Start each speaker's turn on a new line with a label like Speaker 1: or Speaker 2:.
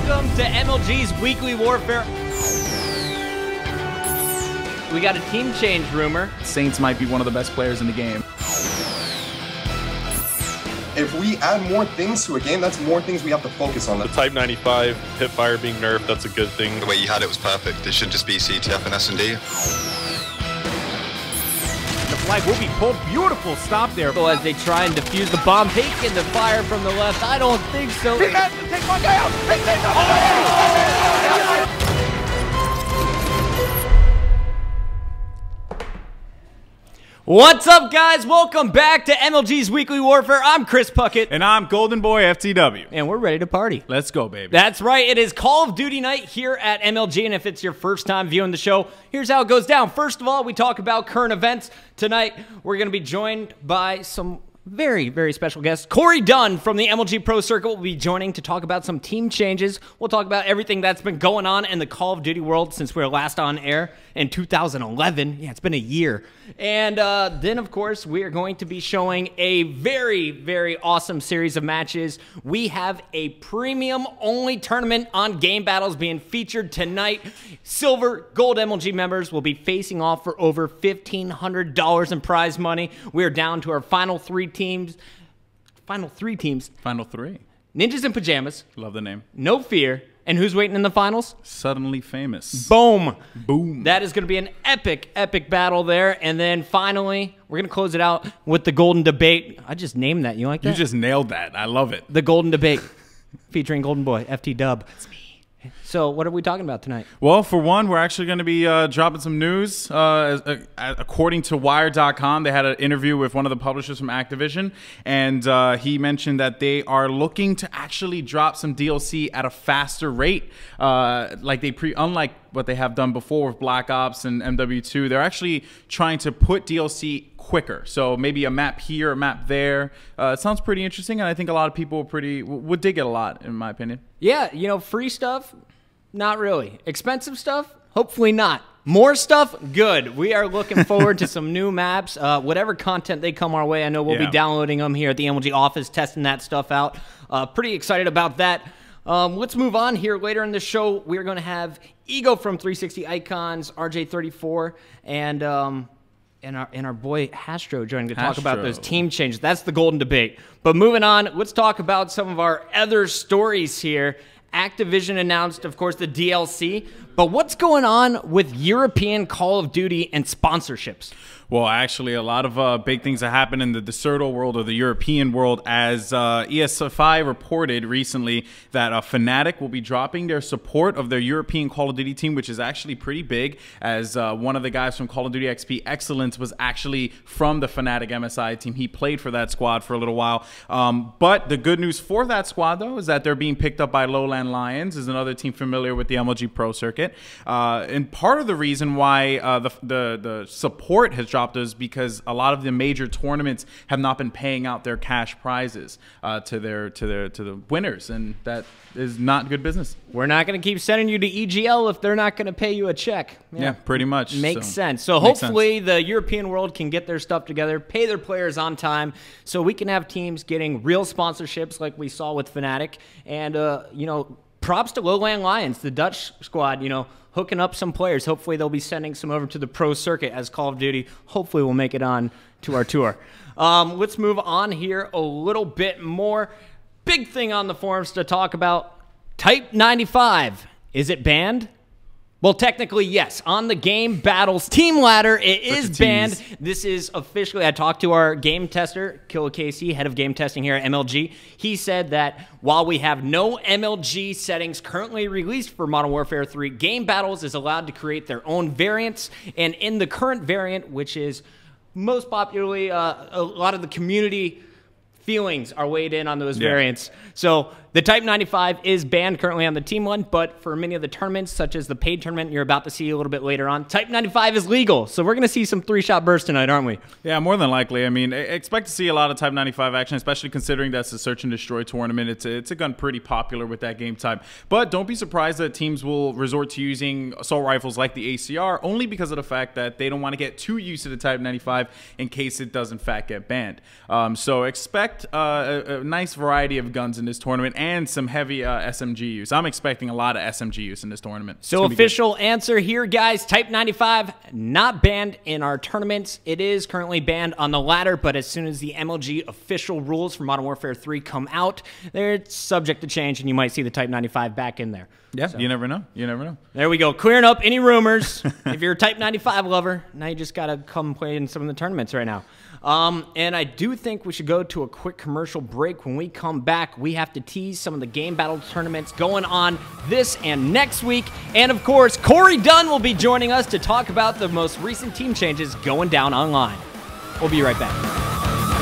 Speaker 1: welcome to MLG's Weekly Warfare. We got a team change rumor.
Speaker 2: Saints might be one of the best players in the game.
Speaker 3: If we add more things to a game, that's more things we have to focus on.
Speaker 4: The Type 95 hipfire being nerfed, that's a good thing.
Speaker 5: The way you had it was perfect. It should just be CTF and S&D.
Speaker 6: The flag will be pulled. Beautiful stop there.
Speaker 1: As they try and defuse the bomb, taking the fire from the left. I don't think so.
Speaker 6: Take one guy out.
Speaker 1: What's up, guys? Welcome back to MLG's Weekly Warfare. I'm Chris Puckett.
Speaker 2: And I'm Goldenboy FTW.
Speaker 1: And we're ready to party.
Speaker 2: Let's go, baby.
Speaker 1: That's right. It is Call of Duty night here at MLG, and if it's your first time viewing the show, here's how it goes down. First of all, we talk about current events. Tonight, we're going to be joined by some very, very special guests. Corey Dunn from the MLG Pro Circuit will be joining to talk about some team changes. We'll talk about everything that's been going on in the Call of Duty world since we were last on air in 2011. Yeah, it's been a year. And then, of course, we are going to be showing a very, very awesome series of matches. We have a premium-only tournament on Game Battles being featured tonight. Silver, Gold MLG members will be facing off for over $1,500 in prize money. We are down to our final three teams. Final three. Ninjas in Pajamas.
Speaker 2: Love the name.
Speaker 1: No Fear. And who's waiting in the finals?
Speaker 2: Suddenly Famous.
Speaker 1: Boom.
Speaker 2: Boom.
Speaker 1: That is going to be an epic, epic battle there. And then finally, we're going to close it out with the Golden Debate. I just named that. You like that?
Speaker 2: You just nailed that. I love it.
Speaker 1: The Golden Debate featuring Goldenboy, FT Dub. That's me. So what are we talking about tonight?
Speaker 2: Well, for one, we're actually going to be dropping some news. According to Wire.com, they had an interview with one of the publishers from Activision, and he mentioned that they are looking to actually drop some DLC at a faster rate. Unlike what they have done before with Black Ops and MW3, they're actually trying to put DLC quicker. So maybe a map here, a map there. It sounds pretty interesting, and I think a lot of people would dig it a lot, in my opinion.
Speaker 1: Yeah, you know, free stuff, not really. Expensive stuff, hopefully not. More stuff, good. We are looking forward to some new maps. Whatever content they come our way, I know we'll be downloading them here at the MLG office, testing that stuff out. Pretty excited about that. Let's move on here. Later in the show, we're going to have Ego from 360 Icons, RJ34, and our boy Hastro joining to talk about those team changes. That's the Golden Debate. But moving on, let's talk about some of our other stories here. Activision announced, of course, the DLC. But what's going on with European Call of Duty and sponsorships?
Speaker 2: Well, actually, a lot of big things that happened in the Deserto world or the European world, as ESFI reported recently that Fnatic will be dropping their support of their European Call of Duty team, which is actually pretty big, as one of the guys from Call of Duty XP Excellence was actually from the Fnatic MSI team. He played for that squad for a little while. But the good news for that squad, though, is that they're being picked up by Lowland Lions, is another team familiar with the MLG Pro Circuit. And part of the reason why the support has dropped is because a lot of the major tournaments have not been paying out their cash prizes to the winners, and that is not good business.
Speaker 1: We're not going to keep sending you to EGL if they're not going to pay you a check.
Speaker 2: Yeah, pretty much.
Speaker 1: Makes sense. So hopefully the European world can get their stuff together, pay their players on time, so we can have teams getting real sponsorships like we saw with Fnatic. And, you know, props to Lowland Lions, the Dutch squad, you know, hooking up some players. Hopefully they'll be sending some over to the Pro Circuit as Call of Duty. Hopefully we'll make it on to our tour. Let's move on here a little bit more. Big thing on the forums to talk about. Type 95. Is it banned? Well, technically, yes. On the Game Battles team ladder, it is banned. This is officially, I talked to our game tester, Killa Casey, head of game testing here at MLG. He said that while we have no MLG settings currently released for Modern Warfare 3, Game Battles is allowed to create their own variants. And in the current variant, which is most popularly, a lot of the community feelings are weighed in on those variants. So the Type 95 is banned currently on the team one, but for many of the tournaments, such as the paid tournament you're about to see a little bit later on, Type 95 is legal. So we're going to see some three-shot bursts tonight, aren't we? Yeah,
Speaker 2: more than likely. I mean, expect to see a lot of Type 95 action, especially considering that's a search and destroy tournament. It's a gun pretty popular with that game type. But don't be surprised that teams will resort to using assault rifles like the ACR only because of the fact that they don't want to get too used to the Type 95 in case it does in fact get banned. So expect expect a nice variety of guns in this tournament and some heavy SMG use. I'm expecting a lot of SMG use in this tournament.
Speaker 1: So official answer here, guys. Type 95 not banned in our tournaments. It is currently banned on the ladder, but as soon as the MLG official rules for Modern Warfare 3 come out, they're subject to change, and you might see the Type 95 back in there.
Speaker 2: Yeah, so, you never know. You never know.
Speaker 1: There we go. Clearing up any rumors. If you're a Type 95 lover, now you just got to come play in some of the tournaments right now. And I do think we should go to a quick commercial break. When we come back, we have to tease some of the game battle tournaments going on this and next week. And of course, Corey Dunn will be joining us to talk about the most recent team changes going down online. We'll be right back.